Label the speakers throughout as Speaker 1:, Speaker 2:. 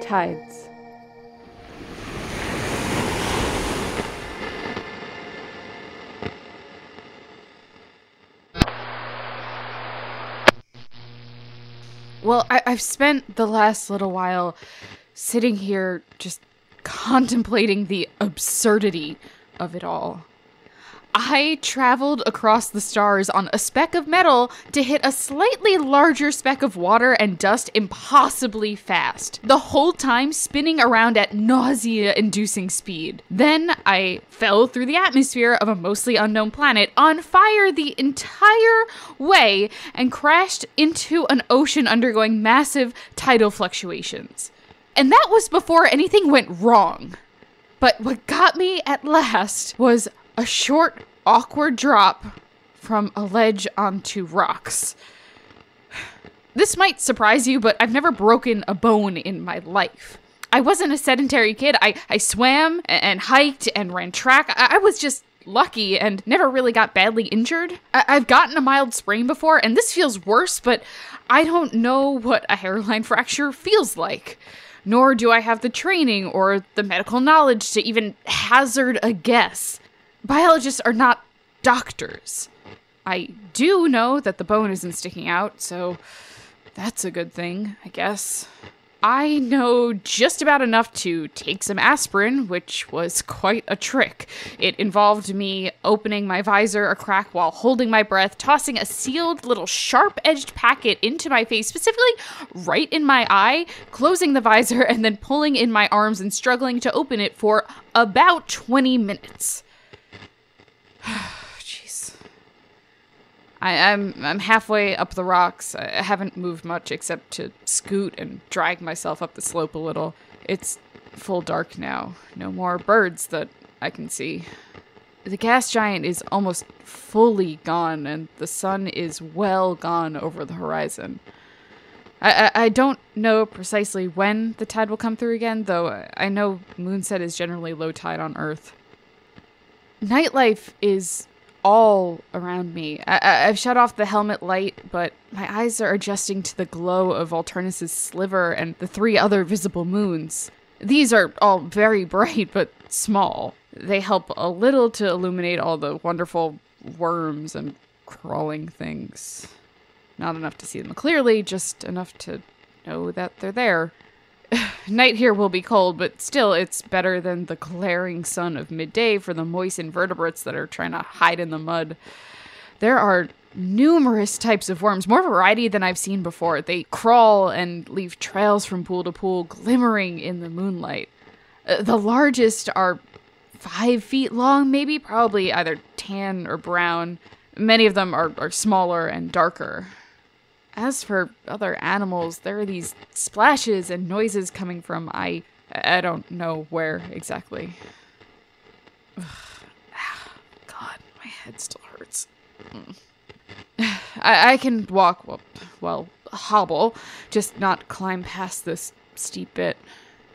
Speaker 1: Tides. Well, I've spent the last little while sitting here just contemplating the absurdity of it all. I traveled across the stars on a speck of metal to hit a slightly larger speck of water and dust impossibly fast, the whole time spinning around at nausea-inducing speed. Then I fell through the atmosphere of a mostly unknown planet on fire the entire way and crashed into an ocean undergoing massive tidal fluctuations. And that was before anything went wrong. But what got me at last was a short, awkward drop from a ledge onto rocks. This might surprise you, but I've never broken a bone in my life. I wasn't a sedentary kid. I swam and hiked and ran track. I was just lucky and never really got badly injured. I've gotten a mild sprain before, and this feels worse, but I don't know what a hairline fracture feels like. Nor do I have the training or the medical knowledge to even hazard a guess. Biologists are not doctors. I do know that the bone isn't sticking out, so that's a good thing, I guess. I know just about enough to take some aspirin, which was quite a trick. It involved me opening my visor a crack while holding my breath, tossing a sealed little sharp-edged packet into my face, specifically right in my eye, closing the visor, and then pulling in my arms and struggling to open it for about 20 minutes. Jeez. I'm halfway up the rocks. I haven't moved much except to scoot and drag myself up the slope a little. It's full dark now. No more birds that I can see. The gas giant is almost fully gone, and the sun is well gone over the horizon. I don't know precisely when the tide will come through again, though I know moonset is generally low tide on Earth. Nightlife is all around me. I've shut off the helmet light, but my eyes are adjusting to the glow of Alternus' sliver and the 3 other visible moons. These are all very bright, but small. They help a little to illuminate all the wonderful worms and crawling things. Not enough to see them clearly, just enough to know that they're there. Night here will be cold, but still it's better than the glaring sun of midday for the moist invertebrates that are trying to hide in the mud. There are numerous types of worms, more variety than I've seen before. They crawl and leave trails from pool to pool, glimmering in the moonlight. The largest are 5 feet long, maybe, probably either tan or brown. Many of them are smaller and darker. As for other animals, there are these splashes and noises coming from I don't know where exactly. Ugh. God, my head still hurts. I can walk, well, hobble, just not climb past this steep bit.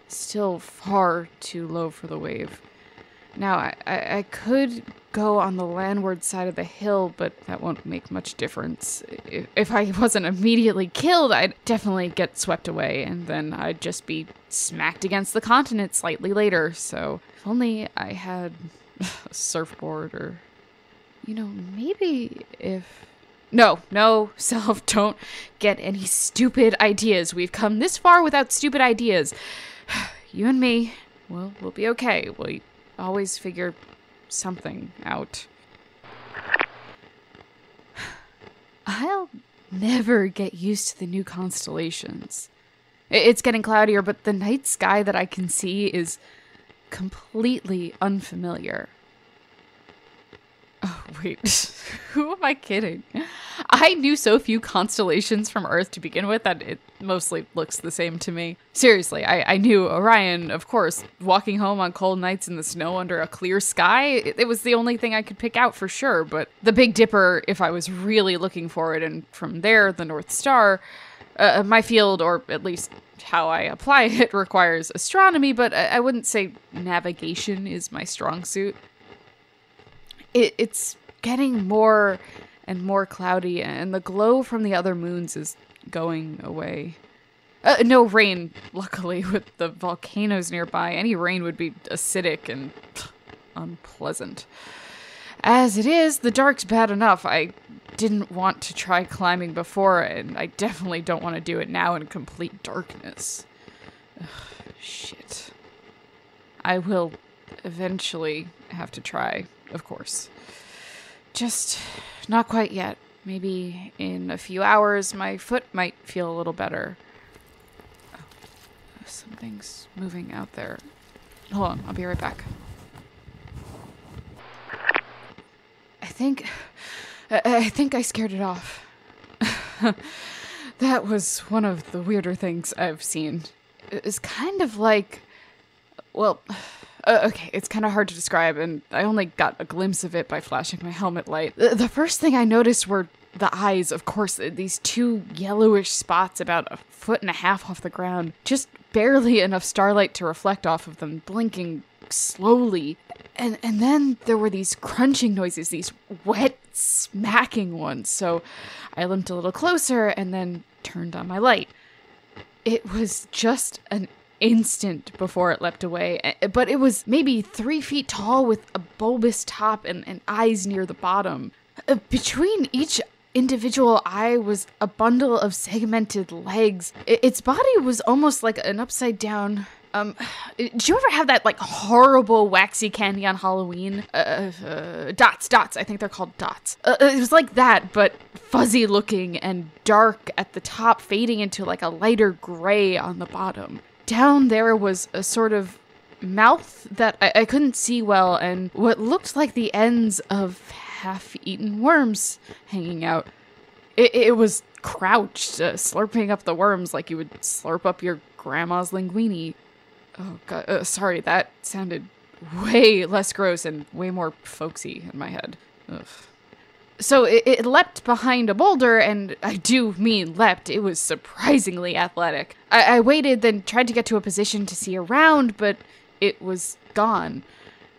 Speaker 1: Still far too low for the wave. Now, I could go on the landward side of the hill, but that won't make much difference. If I wasn't immediately killed, I'd definitely get swept away, and then I'd just be smacked against the continent slightly later. So if only I had a surfboard or, maybe if... No, Self, don't get any stupid ideas. We've come this far without stupid ideas. You and me, we'll be okay. We'll always figure something out. I'll never get used to the new constellations. It's getting cloudier, but the night sky that I can see is completely unfamiliar. Oh, wait. Who am I kidding? I knew so few constellations from Earth to begin with that it mostly looks the same to me. Seriously, I knew Orion, of course. Walking home on cold nights in the snow under a clear sky, it was the only thing I could pick out for sure. But the Big Dipper, if I was really looking for it, and from there, the North Star, my field, or at least how I apply it, requires astronomy, but I wouldn't say navigation is my strong suit. It's getting more and more cloudy, and the glow from the other moons is going away. No rain, luckily, with the volcanoes nearby. Any rain would be acidic and unpleasant. As it is, the dark's bad enough. I didn't want to try climbing before, and I definitely don't want to do it now in complete darkness. Ugh, shit. I will eventually have to try, of course. Just not quite yet. Maybe in a few hours, my foot might feel a little better. Oh, something's moving out there. Hold on, I'll be right back. I think I scared it off. That was one of the weirder things I've seen. It's kind of like, well, okay, it's kind of hard to describe, and I only got a glimpse of it by flashing my helmet light. The first thing I noticed were the eyes, of course, these two yellowish spots about 1.5 feet off the ground, just barely enough starlight to reflect off of them, blinking slowly. And then there were these crunching noises, these wet, smacking ones. So I limped a little closer and then turned on my light. It was just an instant before it leapt away, but it was maybe 3 feet tall with a bulbous top and eyes near the bottom. Between each individual eye was a bundle of segmented legs. Its body was almost like an upside down... did you ever have that, like, horrible waxy candy on Halloween? Dots, I think they're called dots. It was like that, but fuzzy looking and dark at the top, fading into, like, a lighter gray on the bottom. Down there was a sort of mouth that I couldn't see well, and what looked like the ends of half-eaten worms hanging out. It was crouched, slurping up the worms like you would slurp up your grandma's linguine. Oh, God. Sorry, that sounded way less gross and way more folksy in my head. Ugh. So it leapt behind a boulder, and I do mean leapt. It was surprisingly athletic. I waited, then tried to get to a position to see around, but it was gone.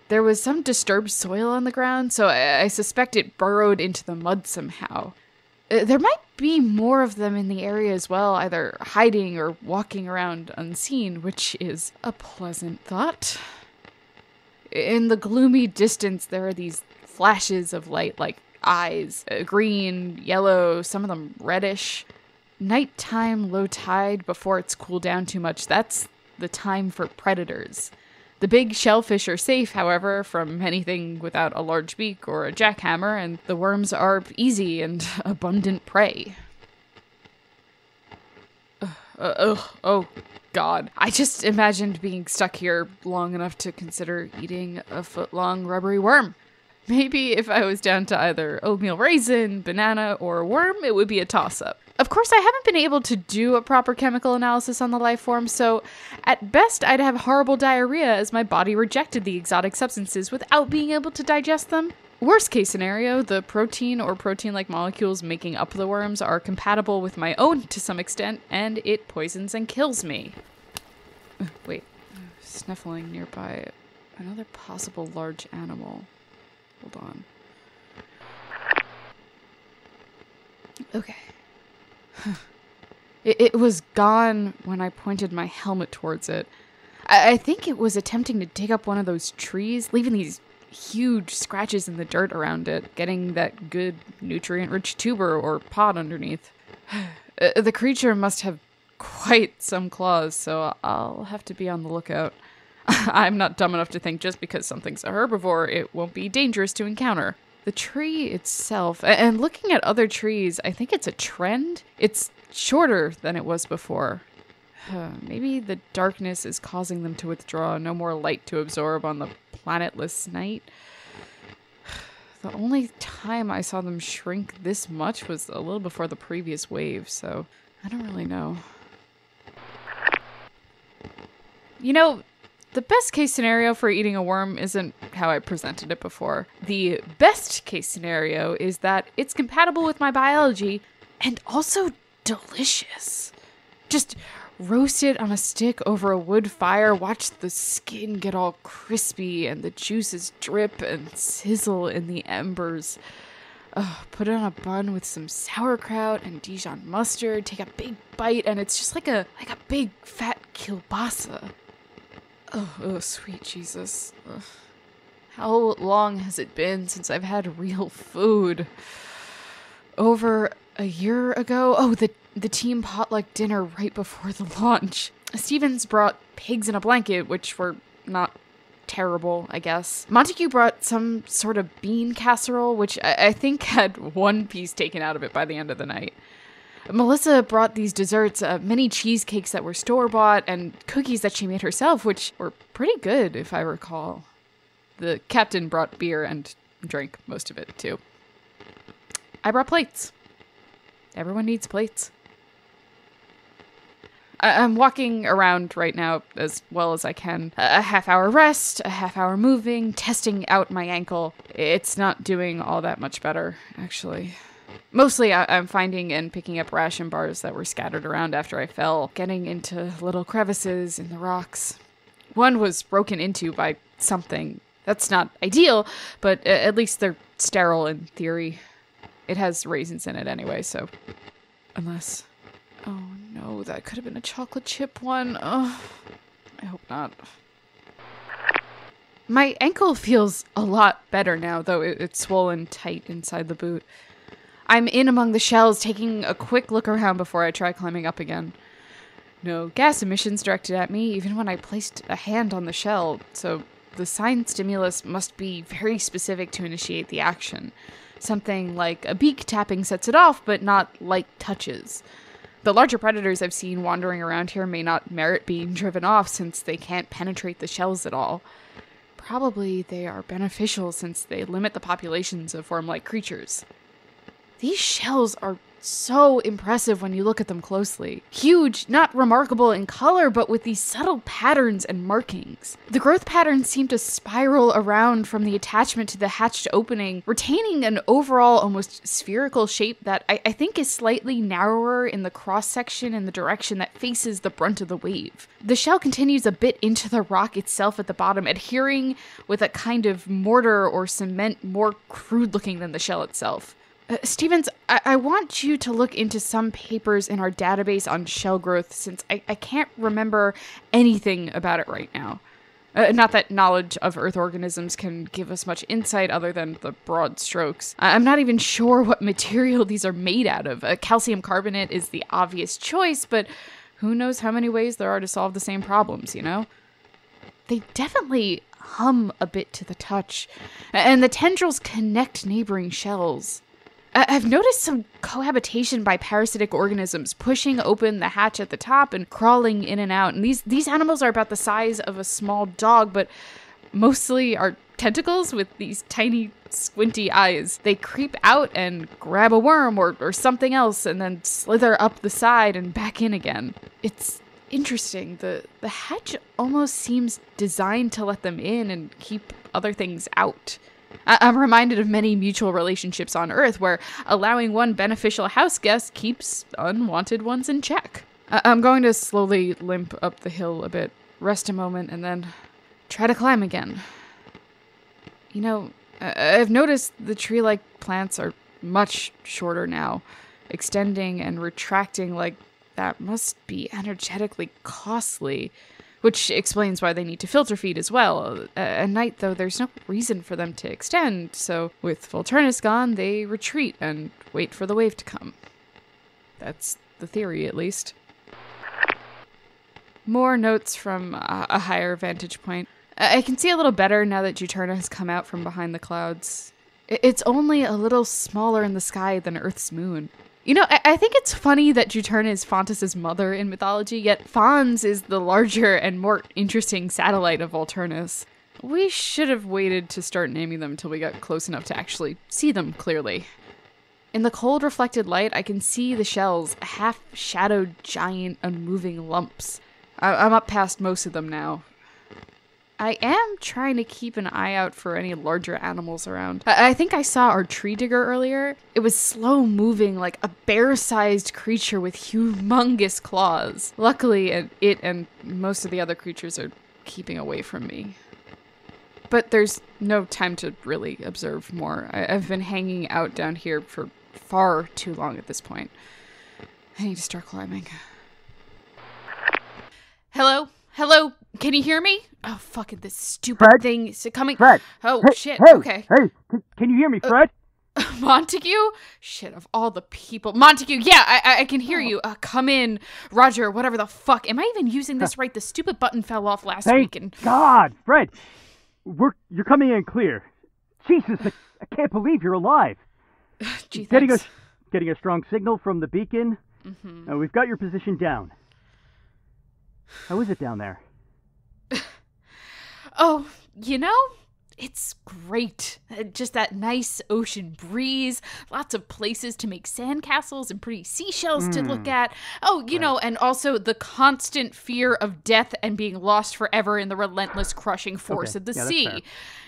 Speaker 1: There was some disturbed soil on the ground, so I suspect it burrowed into the mud somehow. There might be more of them in the area as well, either hiding or walking around unseen, which is a pleasant thought. In the gloomy distance, there are these flashes of light, like eyes, green, yellow, some of them reddish. Nighttime, low tide, before it's cooled down too much, that's the time for predators. The big shellfish are safe, however, from anything without a large beak or a jackhammer, and the worms are easy and abundant prey. Oh, God. I just imagined being stuck here long enough to consider eating a foot-long rubbery worm. Maybe if I was down to either oatmeal raisin, banana, or worm, it would be a toss-up. Of course, I haven't been able to do a proper chemical analysis on the life form, so at best I'd have horrible diarrhea as my body rejected the exotic substances without being able to digest them. Worst case scenario, the protein or protein-like molecules making up the worms are compatible with my own to some extent, and it poisons and kills me. Wait, sniffling nearby. Another possible large animal. Hold on. Okay. It was gone when I pointed my helmet towards it. I think it was attempting to dig up one of those trees, leaving these huge scratches in the dirt around it, getting that good nutrient-rich tuber or pod underneath. The creature must have quite some claws, so I'll have to be on the lookout. I'm not dumb enough to think just because something's a herbivore, it won't be dangerous to encounter. The tree itself, and looking at other trees, I think it's a trend. It's shorter than it was before. Maybe the darkness is causing them to withdraw, no more light to absorb on the planetless night. The only time I saw them shrink this much was a little before the previous wave, so I don't really know. You know, the best case scenario for eating a worm isn't how I presented it before. The best case scenario is that it's compatible with my biology and also delicious. Just roast it on a stick over a wood fire, watch the skin get all crispy and the juices drip and sizzle in the embers. Put it on a bun with some sauerkraut and Dijon mustard, take a big bite, and it's just like a big fat kielbasa. Oh, sweet Jesus. Ugh. How long has it been since I've had real food? Over a year ago? Oh, the team potluck dinner right before the launch. Stevens brought pigs in a blanket, which were not terrible, I guess. Montague brought some sort of bean casserole, which I think had one piece taken out of it by the end of the night. Melissa brought these desserts, mini cheesecakes that were store-bought, and cookies that she made herself, which were pretty good, if I recall. The captain brought beer and drank most of it, too. I brought plates. Everyone needs plates. I'm walking around right now as well as I can. A half-hour rest, a half-hour moving, testing out my ankle. It's not doing all that much better, actually. Mostly I'm finding and picking up ration bars that were scattered around after I fell, getting into little crevices in the rocks. One was broken into by something. That's not ideal, but at least they're sterile in theory. It has raisins in it anyway, so... Unless... Oh no, that could have been a chocolate chip one. Oh, I hope not. My ankle feels a lot better now, though it's swollen tight inside the boot. I'm in among the shells, taking a quick look around before I try climbing up again. No gas emissions directed at me, even when I placed a hand on the shell, so the sign stimulus must be very specific to initiate the action. Something like a beak tapping sets it off, but not light touches. The larger predators I've seen wandering around here may not merit being driven off since they can't penetrate the shells at all. Probably they are beneficial since they limit the populations of worm-like creatures. These shells are so impressive when you look at them closely. Huge, not remarkable in color, but with these subtle patterns and markings. The growth patterns seem to spiral around from the attachment to the hatched opening, retaining an overall almost spherical shape that I think is slightly narrower in the cross-section in the direction that faces the brunt of the wave. The shell continues a bit into the rock itself at the bottom, adhering with a kind of mortar or cement more crude-looking than the shell itself. Stevens, I want you to look into some papers in our database on shell growth since I can't remember anything about it right now. Not that knowledge of Earth organisms can give us much insight other than the broad strokes. I'm not even sure what material these are made out of. Calcium carbonate is the obvious choice, but who knows how many ways there are to solve the same problems, you know? They definitely hum a bit to the touch, and the tendrils connect neighboring shells. I've noticed some cohabitation by parasitic organisms, pushing open the hatch at the top and crawling in and out. And these animals are about the size of a small dog, but mostly are tentacles with these tiny, squinty eyes. They creep out and grab a worm or something else and then slither up the side and back in again. It's interesting. The hatch almost seems designed to let them in and keep other things out. I'm reminded of many mutual relationships on Earth where allowing one beneficial house guest keeps unwanted ones in check. I'm going to slowly limp up the hill a bit, rest a moment, and then try to climb again. You know, I've noticed the tree-like plants are much shorter now, extending and retracting like that must be energetically costly. Which explains why they need to filter feed as well. At night, though, there's no reason for them to extend, so with Volturnus gone, they retreat and wait for the wave to come. That's the theory, at least. More notes from a higher vantage point. I can see a little better now that Juturna has come out from behind the clouds. It's only a little smaller in the sky than Earth's moon. You know, I think it's funny that Juturna is Fontis' mother in mythology, yet Fons is the larger and more interesting satellite of Volturnus. We should have waited to start naming them till we got close enough to actually see them clearly. In the cold reflected light, I can see the shells, half-shadowed giant unmoving lumps. I'm up past most of them now. I am trying to keep an eye out for any larger animals around. I think I saw our tree digger earlier. It was slow moving like a bear-sized creature with humongous claws. Luckily, it and most of the other creatures are keeping away from me. but there's no time to really observe more. I've been hanging out down here for far too long at this point. I need to start climbing. Hello? Hello? Can you hear me? Oh, fucking this stupid thing is coming.
Speaker 2: Fred!
Speaker 1: Oh,
Speaker 2: hey,
Speaker 1: shit.
Speaker 2: Hey,
Speaker 1: okay.
Speaker 2: Hey, can you hear me, Fred?
Speaker 1: Montague? Shit, of all the people. Montague, yeah, I can hear you. Come in. Roger, whatever the fuck. Am I even using this right? The stupid button fell off last week and...
Speaker 2: God, Fred! You're coming in clear. Jesus, I can't believe you're alive.
Speaker 1: Gee,
Speaker 2: getting a strong signal from the beacon.
Speaker 1: Mm-hmm.
Speaker 2: We've got your position down. How is it down there?
Speaker 1: Oh, you know... It's great. Just that nice ocean breeze, lots of places to make sandcastles and pretty seashells to look at. Oh, you know, and also the constant fear of death and being lost forever in the relentless crushing force of the sea.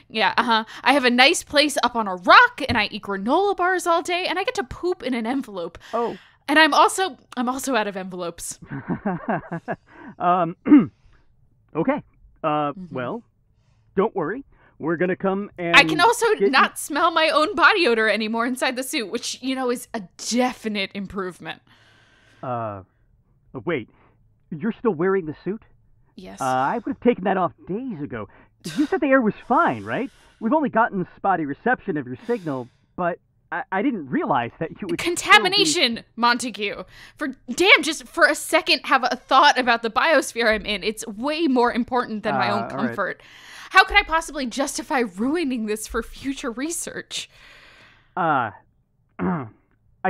Speaker 1: Yeah, I have a nice place up on a rock, and I eat granola bars all day, and I get to poop in an envelope.
Speaker 2: Oh.
Speaker 1: And I'm also out of envelopes.
Speaker 2: Okay. Well, don't worry. We're gonna come and...
Speaker 1: I can also not smell my own body odor anymore inside the suit, which, you know, is a definite improvement.
Speaker 2: Wait. You're still wearing the suit?
Speaker 1: Yes.
Speaker 2: I would have taken that off days ago. You said the air was fine, right? We've only gotten spotty reception of your signal, but I didn't realize that you would...
Speaker 1: Contamination, Montague! Just for a second have a thought about the biosphere I'm in. It's way more important than my own comfort. Right. How could I possibly justify ruining this for future research?
Speaker 2: I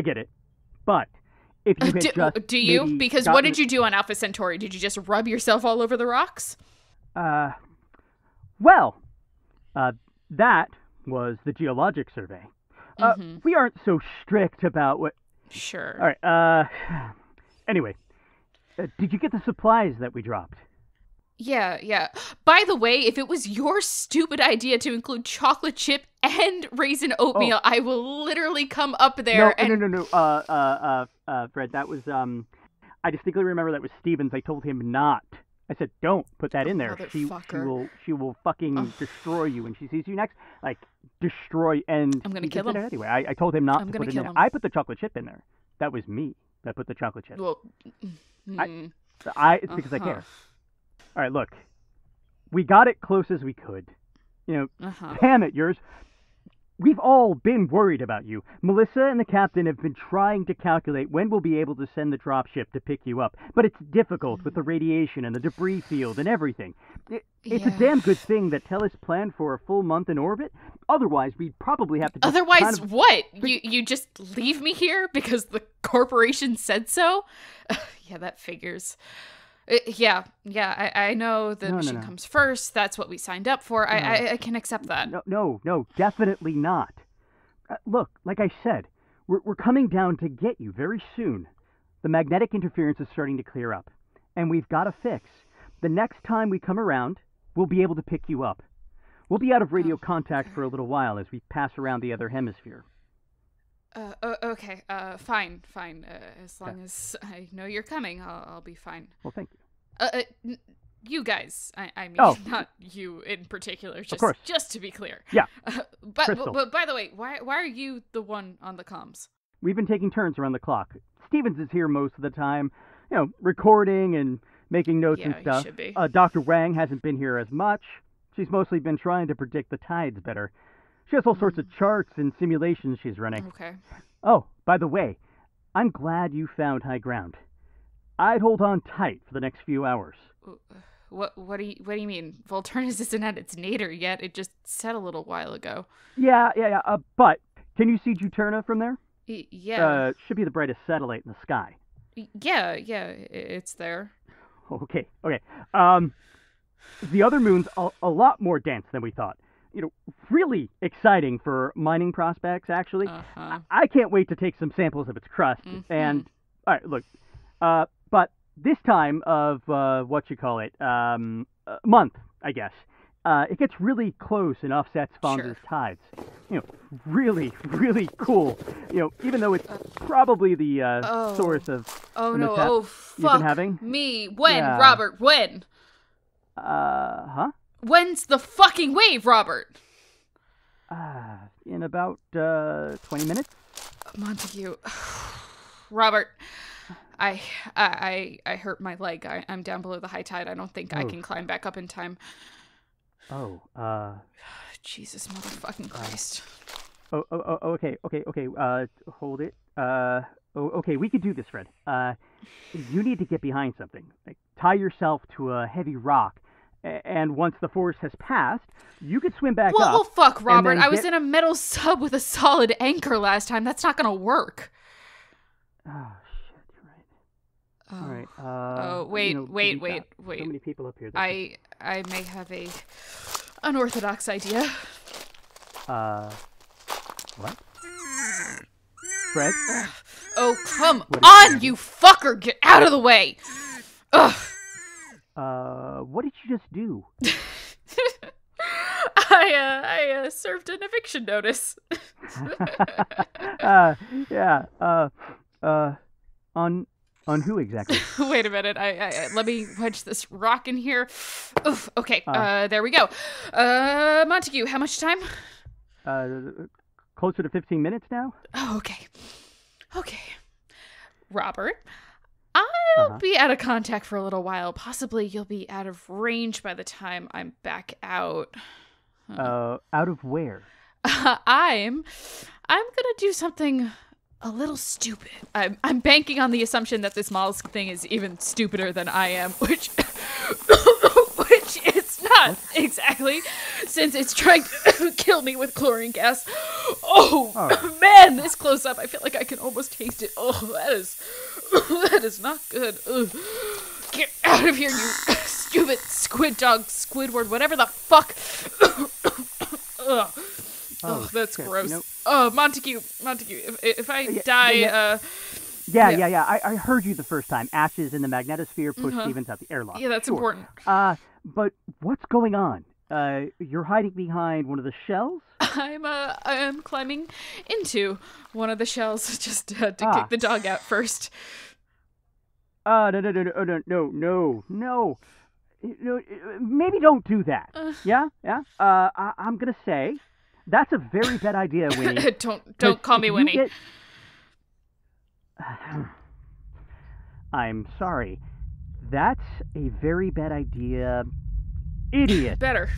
Speaker 2: get it. But if you had
Speaker 1: do you? Because what did you do on Alpha Centauri? Did you just rub yourself all over the rocks?
Speaker 2: Well, that was the geologic survey. We aren't so strict about what...
Speaker 1: Sure.
Speaker 2: All right, anyway, did you get the supplies that we dropped?
Speaker 1: Yeah. By the way, if it was your stupid idea to include chocolate chip and raisin oatmeal, I will literally come up there
Speaker 2: No. Fred, that was, I distinctly remember that was Stevens. I told him not. I said, don't put that in there. She will fucking destroy you when she sees you next. Like, destroy, and...
Speaker 1: I'm gonna kill him.
Speaker 2: Anyway, I told him not to put it in there. I put the chocolate chip in there. That was me that put the chocolate chip.
Speaker 1: Well,
Speaker 2: it's because I care. All right, look. We got it close as we could. You know, damn it, we've all been worried about you. Melissa and the captain have been trying to calculate when we'll be able to send the dropship to pick you up. But it's difficult with the radiation and the debris field and everything. It's a damn good thing that Tellus planned for a full month in orbit. Otherwise, we'd probably have to just
Speaker 1: Otherwise, what? You just leave me here because the corporation said so? Yeah, that figures. I know the mission comes first. That's what we signed up for. I can accept that.
Speaker 2: No, definitely not. Look, like I said, we're coming down to get you very soon. The magnetic interference is starting to clear up, and we've got a fix. The next time we come around, we'll be able to pick you up. We'll be out of radio contact for a little while as we pass around the other hemisphere.
Speaker 1: Okay, fine. As long as I know you're coming, I'll be fine.
Speaker 2: Well, thank you.
Speaker 1: You guys, I mean, not you in particular,
Speaker 2: of course.
Speaker 1: Just to be clear.
Speaker 2: Yeah.
Speaker 1: But by the way, why are you the one on the comms?
Speaker 2: We've been taking turns around the clock. Stevens is here most of the time, you know, recording and making notes and stuff.
Speaker 1: He should be.
Speaker 2: Dr. Wang hasn't been here as much. She's mostly been trying to predict the tides better. She has all sorts of charts and simulations she's running.
Speaker 1: Okay.
Speaker 2: Oh, by the way, I'm glad you found high ground. I'd hold on tight for the next few hours.
Speaker 1: What do you mean? Volturnus isn't at its nadir yet. It just set a little while ago.
Speaker 2: Yeah. But can you see Juturna from there?
Speaker 1: Yeah.
Speaker 2: Should be the brightest satellite in the sky.
Speaker 1: Yeah, it's there.
Speaker 2: Okay. The other moon's a lot more dense than we thought. You know, really exciting for mining prospects, actually. I can't wait to take some samples of its crust. And, all right, look, but this time of, month, I guess, it gets really close and offsets Fonz's tides. You know, really, really cool. You know, even though it's probably the source of
Speaker 1: fuck
Speaker 2: you've been having.
Speaker 1: me. When, Robert, when?
Speaker 2: Huh?
Speaker 1: When's the fucking wave, Robert?
Speaker 2: In about 20 minutes.
Speaker 1: Montague. Robert, I hurt my leg. I'm down below the high tide. I don't think I can climb back up in time. Jesus motherfucking Christ.
Speaker 2: Okay. Hold it. Okay, we could do this, Fred. You need to get behind something. Like, tie yourself to a heavy rock, and once the force has passed, you could swim back up.
Speaker 1: Well, fuck, Robert. I was in a metal sub with a solid anchor last time. That's not gonna work.
Speaker 2: Oh, shit, you're right. All right.
Speaker 1: Wait.
Speaker 2: So many people up here.
Speaker 1: I may have a unorthodox idea.
Speaker 2: What? Fred?
Speaker 1: Oh, come on, you fucker! Get out of the way! Ugh.
Speaker 2: What did you just do?
Speaker 1: I served an eviction notice.
Speaker 2: On who exactly?
Speaker 1: Wait a minute. I let me wedge this rock in here. Oof. Okay. There we go. Montague, how much time?
Speaker 2: Closer to 15 minutes now.
Speaker 1: Oh, okay. Robert, I'll be out of contact for a little while. Possibly you'll be out of range by the time I'm back out.
Speaker 2: Out of where?
Speaker 1: I'm gonna do something a little stupid. I'm banking on the assumption that this mollusk thing is even stupider than I am, which it's not exactly, since it's trying to kill me with chlorine gas. Oh man, this close up, I feel like I can almost taste it. That is not good. Ugh. Get out of here, you stupid squid dog, Squidward, whatever the fuck. Ugh. That's gross. Nope. Montague, if I die,
Speaker 2: Yeah. I heard you the first time. Ashes in the magnetosphere push Stevens out the airlock.
Speaker 1: Yeah, that's important.
Speaker 2: But what's going on? You're hiding behind one of the shells?
Speaker 1: I'm climbing into one of the shells just to kick the dog out first.
Speaker 2: No. Maybe don't do that. Yeah? I'm gonna say that's a very bad idea, Winnie.
Speaker 1: Don't call me Winnie.
Speaker 2: I'm sorry. That's a very bad idea. Idiot.
Speaker 1: Better.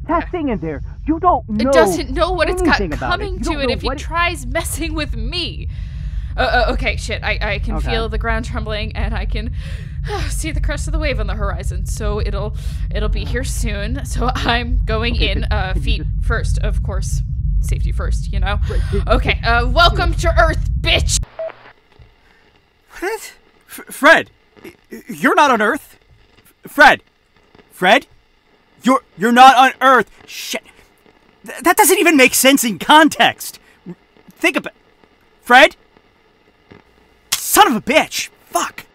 Speaker 2: That thing in there, you don't know.
Speaker 1: It doesn't know what it's got
Speaker 2: coming
Speaker 1: to it if it tries messing with me. Okay, shit. I can feel the ground trembling, and I can see the crest of the wave on the horizon. So it'll be here soon. So I'm going in. Feet first, of course. Safety first, you know. Okay. Welcome to Earth, bitch.
Speaker 3: What? Fred, you're not on Earth. Fred, you're not on Earth. Shit. That doesn't even make sense in context. Think about Fred. Son of a bitch! Fuck!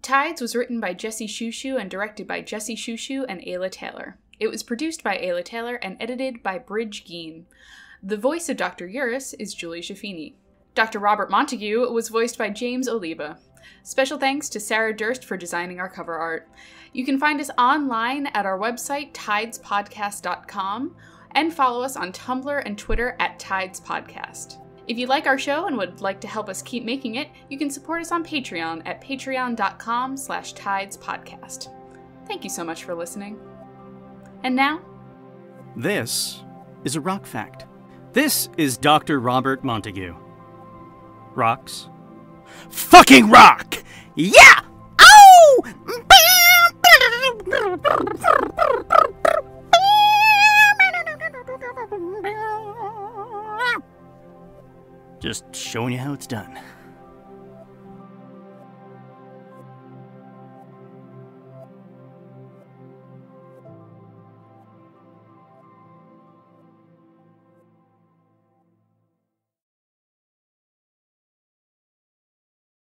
Speaker 1: Tides was written by Jesse Shushu and directed by Jesse Shushu and Ayla Taylor. It was produced by Ayla Taylor and edited by Bridge Geen. The voice of Dr. Eurus is Julie Schaffini. Dr. Robert Montague was voiced by James Oliva. Special thanks to Sarah Durst for designing our cover art. You can find us online at our website, tidespodcast.com, and follow us on Tumblr and Twitter at Tides Podcast. If you like our show and would like to help us keep making it, you can support us on Patreon at patreon.com/tidespodcast. Thank you so much for listening. And now?
Speaker 3: This is a rock fact. This is Dr. Robert Montague. Rocks? Fucking rock! Yeah! Ow! Just showing you how it's done.